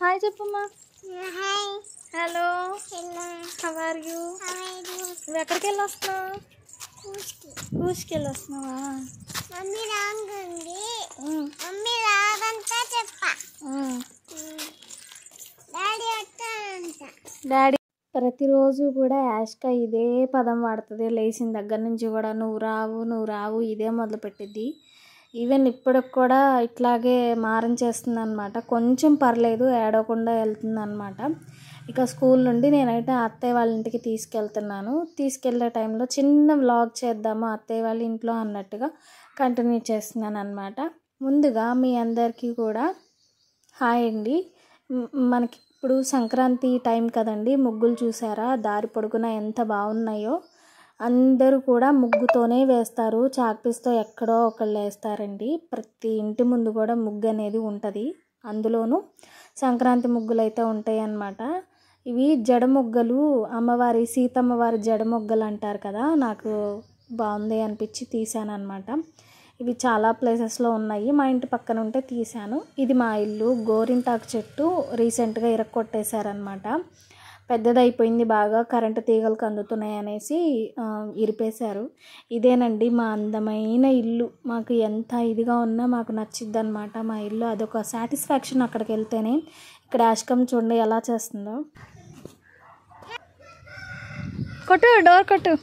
Hi చెప్పమ్మా. Hi. Hello. Hello. How are you? నువ్వు ఎక్కడికి వెళ్ళి వస్తున్నావు? కూస్కి వెళ్ళి వస్తున్నావా? మమ్మీ రాంగుంది. మమ్మీ రాదంతా చెప్పా. డాడీ వస్తానంట. డాడీ ప్రతిరోజు కూడా యాష్క ఇదే పదం వాడుతుంది. లేచిన దగ్గర నుంచి కూడా నువ్వు రావు ఇదే మొదలుపెట్టిద్ది. ఈవెన్ ఇప్పటికి కూడా ఇట్లాగే మారం చేస్తుంది అనమాట. కొంచెం పర్లేదు, ఏడవకుండా వెళ్తుంది అనమాట. ఇక స్కూల్ నుండి నేనైతే అత్తయ్య వాళ్ళ ఇంటికి తీసుకెళ్తున్నాను. తీసుకెళ్లే టైంలో చిన్న వ్లాగ్ చేద్దాము అత్తయ్య వాళ్ళ ఇంట్లో అన్నట్టుగా కంటిన్యూ చేస్తున్నాను అనమాట. ముందుగా మీ అందరికీ కూడా హాయ్ అండి. మనకి ఇప్పుడు సంక్రాంతి టైం కదండి. ముగ్గులు చూసారా దారి పొడుగున ఎంత బాగున్నాయో. అందరూ కూడా ముగ్గుతోనే వేస్తారు. చాక్పీస్తో ఎక్కడో ఒకళ్ళు వేస్తారండి. ప్రతి ఇంటి ముందు కూడా ముగ్గు అనేది ఉంటుంది. అందులోనూ సంక్రాంతి ముగ్గులు అయితే ఉంటాయి అన్నమాట. ఇవి జడ ముగ్గలు, అమ్మవారి సీతమ్మవారి జడ ముగ్గలు అంటారు కదా. నాకు బాగుంది అనిపించి తీసాను అనమాట. ఇవి చాలా ప్లేసెస్లో ఉన్నాయి. మా ఇంటి పక్కన ఉంటే తీశాను. ఇది మా ఇల్లు. గోరింటాకు చెట్టు రీసెంట్గా ఇరక్కొట్టేశారనమాట. పెద్దదైపోయింది బాగా, కరెంటు తీగలకు అందుతున్నాయి అనేసి ఇరిపేశారు. ఇదేనండి మా అందమైన ఇల్లు. మాకు ఎంత ఇదిగా ఉన్నా మాకు నచ్చిద్ది అనమాట మా ఇల్లు. అదొక సాటిస్ఫాక్షన్ అక్కడికి వెళ్తేనే. ఇక్కడ యాష్కం చూడండి ఎలా చేస్తుందో. కొట్టు, డోర్ కొట్టు.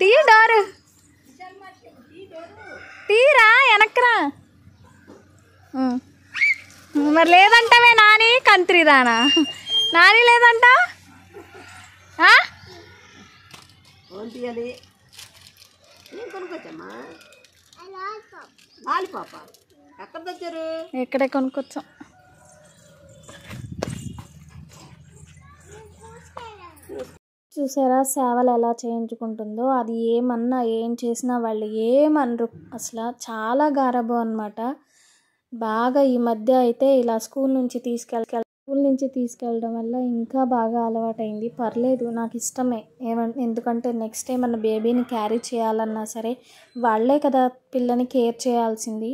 తీ డోరు, తీరా వెనక్రా. మరి లేదంటావే నాని, కంత్రిదానా నాని లేదంట. ఎక్కడే కొనుక్కొచ్చాం. చూసారా సేవలు ఎలా చేయించుకుంటుందో. అది ఏమన్నా ఏం చేసినా వాళ్ళు ఏమనరు అసలు. చాలా గారాబం అనమాట. బాగా ఈ మధ్య అయితే ఇలా స్కూల్ నుంచి తీసుకెళ్ళడం వల్ల ఇంకా బాగా అలవాటైంది. పర్లేదు, నాకు ఇష్టమే. ఎందుకంటే నెక్స్ట్ ఏమన్నా బేబీని క్యారీ చేయాలన్నా సరే వాళ్ళే కదా పిల్లని కేర్ చేయాల్సింది.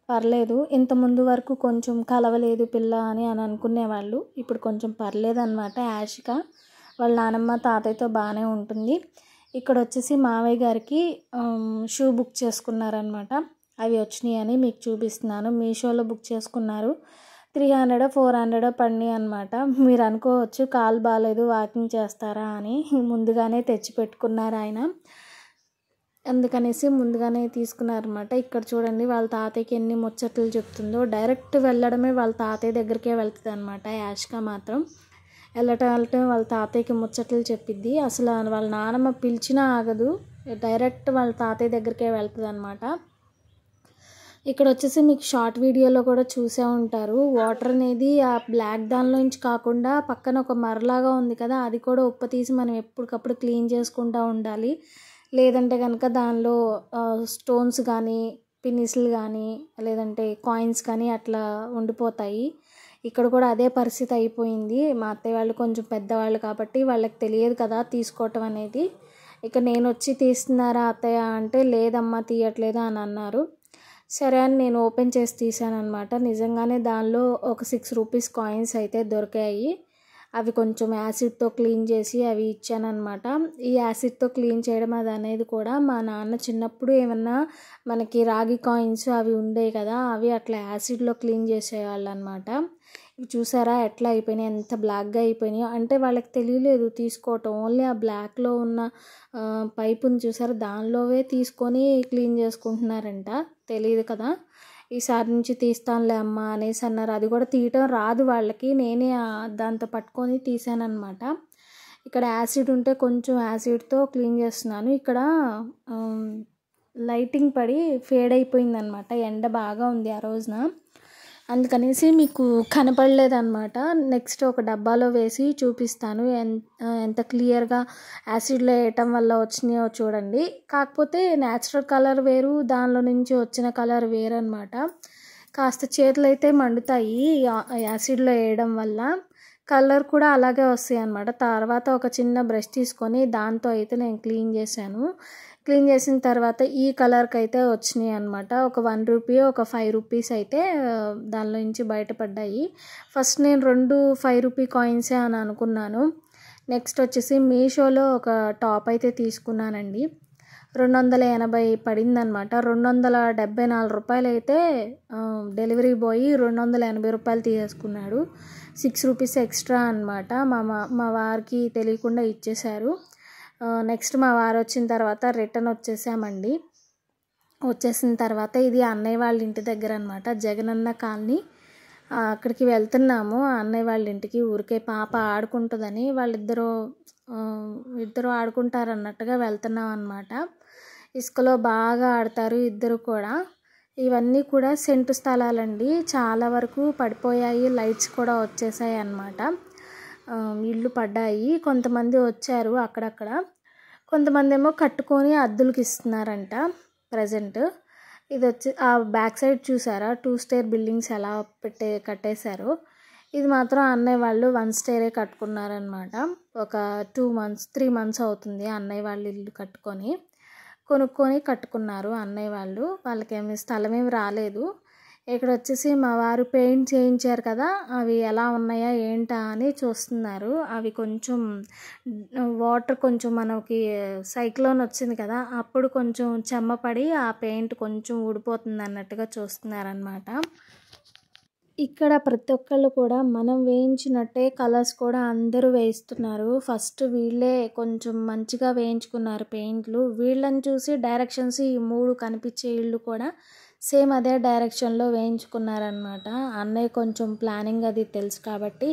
పర్లేదు. ఇంత ముందు వరకు కొంచెం కలవలేదు పిల్ల అని అనుకునేవాళ్ళు. ఇప్పుడు కొంచెం పర్లేదు అనమాట. యాషిక వాళ్ళ నానమ్మ తాతయ్యతో బాగానే ఉంటుంది. ఇక్కడ వచ్చేసి మావయ్య గారికి షూ బుక్ చేసుకున్నారనమాట. అవి వచ్చినాయి అని మీకు చూపిస్తున్నాను. మీషోలో బుక్ చేసుకున్నారు. 300 400 పడినాయి అనమాట. మీరు అనుకోవచ్చు కాలు బాగాలేదు వాకింగ్ చేస్తారా అని. ముందుగానే తెచ్చి పెట్టుకున్నారు ఆయన. అందుకనేసి ముందుగానే తీసుకున్నారనమాట. ఇక్కడ చూడండి వాళ్ళ తాతయ్యకి ఎన్ని ముచ్చట్లు చెప్తుందో. డైరెక్ట్ వెళ్ళడమే వాళ్ళ తాతయ్య దగ్గరికే వెళ్తుంది అనమాట. యాష్క మాత్రం వెళ్ళటం వాళ్ళ తాతయ్యకి ముచ్చట్లు చెప్పిద్ది. అసలు వాళ్ళ నానమ్మ పిలిచినా ఆగదు. డైరెక్ట్ వాళ్ళ తాతయ్య దగ్గరికే వెళ్తుంది అనమాట. ఇక్కడ వచ్చేసి మీకు షార్ట్ వీడియోలో కూడా చూసే ఉంటారు. వాటర్ అనేది ఆ బ్లాక్ దానిలోంచి కాకుండా పక్కన ఒక మరలాగా ఉంది కదా, అది కూడా ఉప్పు తీసి మనం ఎప్పటికప్పుడు క్లీన్ చేసుకుంటూ ఉండాలి. లేదంటే కనుక దానిలో స్టోన్స్ కానీ పిన్నిస్లు కానీ లేదంటే కాయిన్స్ కానీ అట్లా ఉండిపోతాయి. ఇక్కడ కూడా అదే పరిస్థితి అయిపోయింది. మా అత్తయ్య వాళ్ళు కొంచెం పెద్దవాళ్ళు కాబట్టి వాళ్ళకి తెలియదు కదా తీసుకోవటం అనేది. ఇక నేను వచ్చి తీస్తున్నారా అత్తయ్య అంటే లేదమ్మా తీయట్లేదు అని అన్నారు. సరే అని నేను ఓపెన్ చేసి తీసాను అనమాట. నిజంగానే దానిలో ఒక 6 రూపీస్ కాయిన్స్ అయితే దొరికాయి. అవి కొంచెం యాసిడ్తో క్లీన్ చేసి అవి ఇచ్చానమాట. ఈ యాసిడ్తో క్లీన్ చేయడం అది అనేది కూడా మా నాన్న చిన్నప్పుడు ఏమన్నా మనకి రాగి కాయిన్స్ అవి ఉండేవి కదా, అవి అట్లా యాసిడ్లో క్లీన్ చేసేవాళ్ళు అనమాట. ఇవి చూసారా ఎట్లా అయిపోయినాయి, ఎంత బ్లాక్గా అయిపోయినాయి. అంటే వాళ్ళకి తెలియలేదు తీసుకోవటం. ఓన్లీ ఆ బ్లాక్లో ఉన్న పైపుని చూసారా దానిలోవే తీసుకొని క్లీన్ చేసుకుంటున్నారంట. తెలియదు కదా. ఈసారి నుంచి తీస్తానులే అమ్మ అనేసి అన్నారు. అది కూడా తీయటం రాదు వాళ్ళకి. నేనే దాంతో పట్టుకొని తీసానమాట. ఇక్కడ యాసిడ్ ఉంటే కొంచెం యాసిడ్తో క్లీన్ చేస్తున్నాను. ఇక్కడ లైటింగ్ పడి ఫేడ్ అయిపోయిందనమాట. ఎండ బాగా ఉంది ఆ రోజున, అందుకనేసి మీకు కనపడలేదన్నమాట. నెక్స్ట్ ఒక డబ్బాలో వేసి చూపిస్తాను ఎంత క్లియర్గా యాసిడ్లో వేయటం వల్ల వచ్చినాయో చూడండి. కాకపోతే న్యాచురల్ కలర్ వేరు, దానిలో నుంచి వచ్చిన కలర్ వేరు అనమాట. కాస్త చేతులు అయితే మండుతాయి యాసిడ్లో వేయడం వల్ల. కలర్ కూడా అలాగే వస్తాయి అన్నమాట. తర్వాత ఒక చిన్న బ్రష్ తీసుకొని దాంతో అయితే నేను క్లీన్ చేశాను. క్లీన్ చేసిన తర్వాత ఈ కలర్కి అయితే వచ్చినాయి అనమాట. ఒక 1 రూపీ, ఒక 5 రూపీస్ అయితే దానిలో నుంచి బయటపడ్డాయి. ఫస్ట్ నేను 2 5 రూపీ కాయిన్సే అని అనుకున్నాను. నెక్స్ట్ వచ్చేసి మీషోలో ఒక టాప్ అయితే తీసుకున్నానండి. 280 పడిందనమాట. 274 రూపాయలు అయితే డెలివరీ బాయ్ 280 రూపాయలు తీసేసుకున్నాడు. 6 రూపీస్ ఎక్స్ట్రా అనమాట. మా వారికి తెలియకుండా ఇచ్చేశారు. నెక్స్ట్ మా వారు వచ్చిన తర్వాత రిటర్న్ వచ్చేసామండి. వచ్చేసిన తర్వాత ఇది అన్నయ్య వాళ్ళ ఇంటి దగ్గర అనమాట, జగనన్న కాలనీ. అక్కడికి వెళ్తున్నాము అన్నయ్య వాళ్ళ ఇంటికి. ఊరికే పాప ఆడుకుంటుందని ఇద్దరు ఆడుకుంటారన్నట్టుగా వెళ్తున్నాం అనమాట. ఇసుకలో బాగా ఆడతారు ఇద్దరు కూడా. ఇవన్నీ కూడా సెంటు స్థలాలండి, చాలా వరకు పడిపోయాయి. లైట్స్ కూడా వచ్చేసాయి అన్నమాట. ఇల్లు పడ్డాయి. కొంతమంది వచ్చారు అక్కడక్కడ, కొంతమంది ఏమో కట్టుకొని అద్దెలకు ఇస్తున్నారంట ప్రజెంట్. ఇది వచ్చి ఆ బ్యాక్ సైడ్ చూసారా 2 స్టేర్ బిల్డింగ్స్ ఎలా కట్టేశారు. ఇది మాత్రం అన్నయ్య వాళ్ళు 1 స్టేరే కట్టుకున్నారనమాట. ఒక 3 మంత్స్ అవుతుంది అన్నయ్య వాళ్ళు ఇల్లు కొనుక్కొని కట్టుకున్నారు అన్నయ్య వాళ్ళు. వాళ్ళకేమి స్థలం ఏమి రాలేదు. ఇక్కడ వచ్చేసి మా వారు పెయింట్ చేయించారు కదా, అవి ఎలా ఉన్నాయా ఏంటా అని చూస్తున్నారు. అవి కొంచెం వాటర్ కొంచెం మనకి సైక్లోన్ వచ్చింది కదా, అప్పుడు కొంచెం చెమ్మపడి ఆ పెయింట్ కొంచెం ఊడిపోతుంది అన్నట్టుగా చూస్తున్నారనమాట. ఇక్కడ ప్రతి ఒక్కళ్ళు కూడా మనం వేయించినట్టే కలర్స్ కూడా అందరూ వేయిస్తున్నారు. ఫస్ట్ వీళ్ళే కొంచెం మంచిగా వేయించుకున్నారు పెయింట్లు. వీళ్ళని చూసి డైరెక్షన్స్ ఈ 3 కనిపించే ఇళ్ళు కూడా సేమ్ అదే డైరెక్షన్లో వేయించుకున్నారనమాట. అన్నయ్య కొంచెం ప్లానింగ్ అది తెలుసు కాబట్టి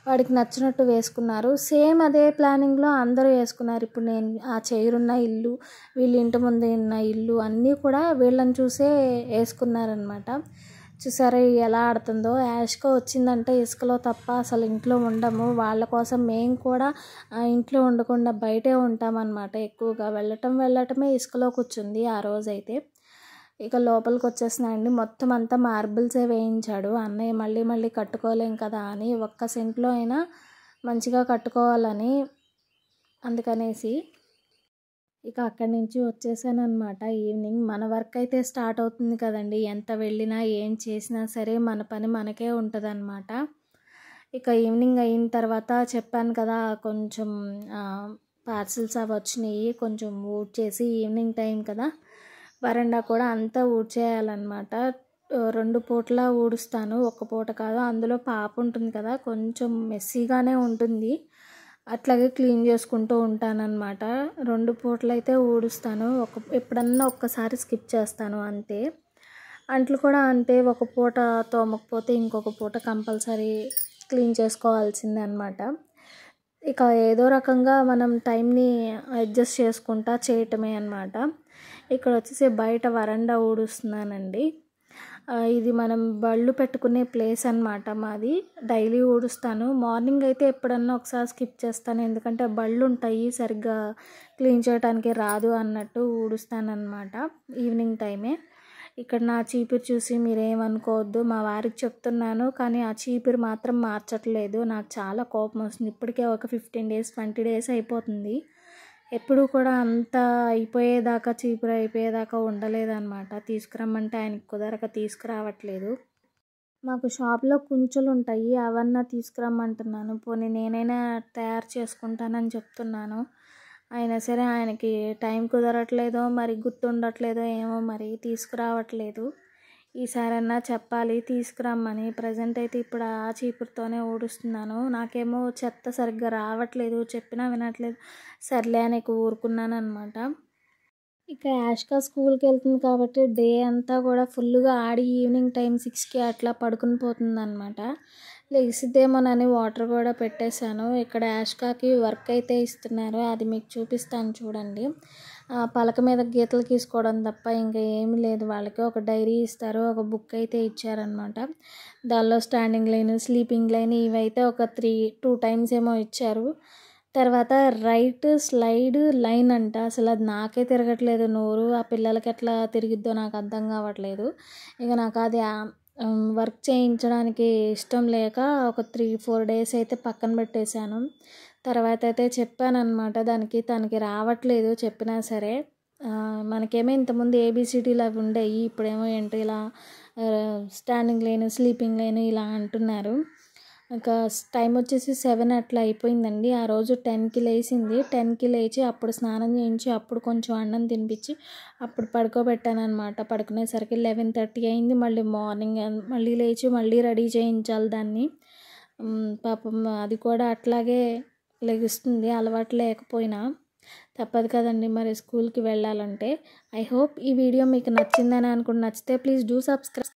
వాడికి నచ్చినట్టు వేసుకున్నారు. సేమ్ అదే ప్లానింగ్లో అందరూ వేసుకున్నారు. ఇప్పుడు నేను ఆ చైరున్న ఇల్లు, వీళ్ళ ఇంటి ముందు ఉన్న ఇల్లు అన్నీ కూడా వీళ్ళని చూసే వేసుకున్నారనమాట. చూసారా ఎలా ఆడుతుందో. యాష్గా వచ్చిందంటే ఇసుకలో తప్ప అసలు ఇంట్లో ఉండము. వాళ్ళ కోసం మేము కూడా ఇంట్లో ఉండకుండా బయటే ఉంటామన్నమాట. ఎక్కువగా వెళ్ళటమే ఇసుకలో కూర్చుంది ఆ రోజైతే. ఇక లోపలికి వచ్చేసినాయండి. మొత్తం అంతా మార్బుల్సే వేయించాడు అన్నయ్య. మళ్ళీ కట్టుకోలేం కదా అని, ఒక్క సెంట్లో అయినా మంచిగా కట్టుకోవాలని, అందుకనేసి ఇక అక్కడి నుంచి వచ్చేసాను అనమాట. ఈవినింగ్ మన వర్క్ అయితే స్టార్ట్ అవుతుంది కదండి. ఎంత వెళ్ళినా ఏం చేసినా సరే మన పని మనకే ఉంటుంది అనమాట. ఇక ఈవినింగ్ అయిన తర్వాత చెప్పాను కదా కొంచెం పార్సిల్స్ అవి వచ్చినాయి, కొంచెం ఊడ్చేసి ఈవినింగ్ టైం కదా వరండా కూడా అంతా ఊడ్చేయాలన్నమాట. 2 పూటల ఊడుస్తాను, ఒక్క పూట కాదు. అందులో పాప ఉంటుంది కదా, కొంచెం మెస్సీగానే ఉంటుంది. అట్లాగే క్లీన్ చేసుకుంటూ ఉంటానన్నమాట. 2 పూటలు అయితే ఊడుస్తాను. ఎప్పుడన్నా ఒక్కసారి స్కిప్ చేస్తాను అంతే. అంట్లు కూడా అంతే, ఒక పూట తోమకపోతే ఇంకొక పూట కంపల్సరీ క్లీన్ చేసుకోవాల్సిందే అనమాట. ఇక ఏదో రకంగా మనం టైంని అడ్జస్ట్ చేసుకుంటా చేయటమే అనమాట. ఇక్కడ వచ్చేసి బయట వరండా ఊడుస్తున్నానండి. ఇది మనం బళ్ళు పెట్టుకునే ప్లేస్ అనమాట మాది. డైలీ ఊడుస్తాను. మార్నింగ్ అయితే ఎప్పుడన్నా ఒకసారి స్కిప్ చేస్తాను, ఎందుకంటే బళ్ళు ఉంటాయి సరిగ్గా క్లీన్ చేయడానికి రాదు అన్నట్టు ఊడుస్తానన్నమాట ఈవినింగ్ టైమే. ఇక్కడ నా చీపురు చూసి మీరేమనుకోవద్దు, మా వారికి చెప్తున్నాను కానీ ఆ చీపురు మాత్రం మార్చట్లేదు. నాకు చాలా కోపం వస్తుంది. ఇప్పటికే ఒక 15 days 20 days అయిపోతుంది. ఎప్పుడు కూడా అంత అయిపోయేదాకా చీపురు అయిపోయేదాకా ఉండలేదన్నమాట. తీసుకురమ్మంటే ఆయనకి కుదరక తీసుకురావట్లేదు. మాకు షాప్లో కుంచులు ఉంటాయి, అవన్నా తీసుకురమ్మంటున్నాను. పోనీ నేనైనా తయారు చేసుకుంటానని చెప్తున్నాను. అయినా సరే ఆయనకి టైం కుదరట్లేదో మరి గుర్తుండట్లేదో ఏమో మరి తీసుకురావట్లేదు. ఈసారన్నా చెప్పాలి తీసుకురమ్మని. ప్రజెంట్ అయితే ఇప్పుడు ఆ చీపురుతోనే ఊడుస్తున్నాను. నాకేమో చెత్త సరిగ్గా రావట్లేదు, చెప్పినా వినట్లేదు. సర్లే అని ఊరుకున్నాను అనమాట. ఇక యాష్కా స్కూల్కి వెళ్తుంది కాబట్టి డే అంతా కూడా ఫుల్గా ఆడి ఈవినింగ్ టైం 6కి అట్లా పడుకుని పోతుంది అనమాట. లెగిసిద్దేమోనని వాటర్ కూడా పెట్టేశాను. ఇక్కడ యాష్కాకి వర్క్ అయితే ఇస్తున్నారు, అది మీకు చూపిస్తాను చూడండి. పలక మీద గీతలు గీసుకోవడం తప్ప ఇంకా ఏమీ లేదు. వాళ్ళకి ఒక డైరీ ఇస్తారు, ఒక బుక్ అయితే ఇచ్చారనమాట. దానిలో స్టాండింగ్ లైన్, స్లీపింగ్ లైన్ ఇవైతే ఒక 2 times ఏమో ఇచ్చారు. తర్వాత రైట్ స్లైడ్ లైన్ అంట. అసలు అది నాకే తిరగట్లేదు నోరు, ఆ పిల్లలకి ఎట్లా తిరిగిద్దో నాకు అర్థం కావట్లేదు. ఇక నాకు అది వర్క్ చేయించడానికి ఇష్టం లేక ఒక 3-4 డేస్ అయితే పక్కన పెట్టేశాను. తర్వాత అయితే చెప్పానన్నమాట దానికి. తనకి రావట్లేదు చెప్పినా సరే. మనకేమో ఇంతకుముందు ఏబీసీడీలు అవి ఉండేవి. ఇప్పుడేమో ఏంటి ఇలా స్టాండింగ్ లైన్, స్లీపింగ్ లైన్ ఇలా అంటున్నారు. ఇంకా టైం వచ్చేసి 7 అట్లా అయిపోయిందండి. ఆ రోజు 10కి లేచింది. 10కి లేచి అప్పుడు స్నానం చేయించి అప్పుడు కొంచెం అన్నం తినిపించి అప్పుడు పడుకోబెట్టానమాట. పడుకునేసరికి 11:30 అయింది. మళ్ళీ మార్నింగ్ మళ్ళీ లేచి మళ్ళీ రెడీ చేయించాలి దాన్ని. పాపం అది కూడా అట్లాగే లెగుస్తుంది అలవాటు లేకపోయినా. తప్పదు కదండి మరి స్కూల్కి వెళ్ళాలంటే. ఐ హోప్ ఈ వీడియో మీకు నచ్చిందని అనుకుంటున్నాను. నచ్చితే ప్లీజ్ డూ సబ్స్క్రైబ్.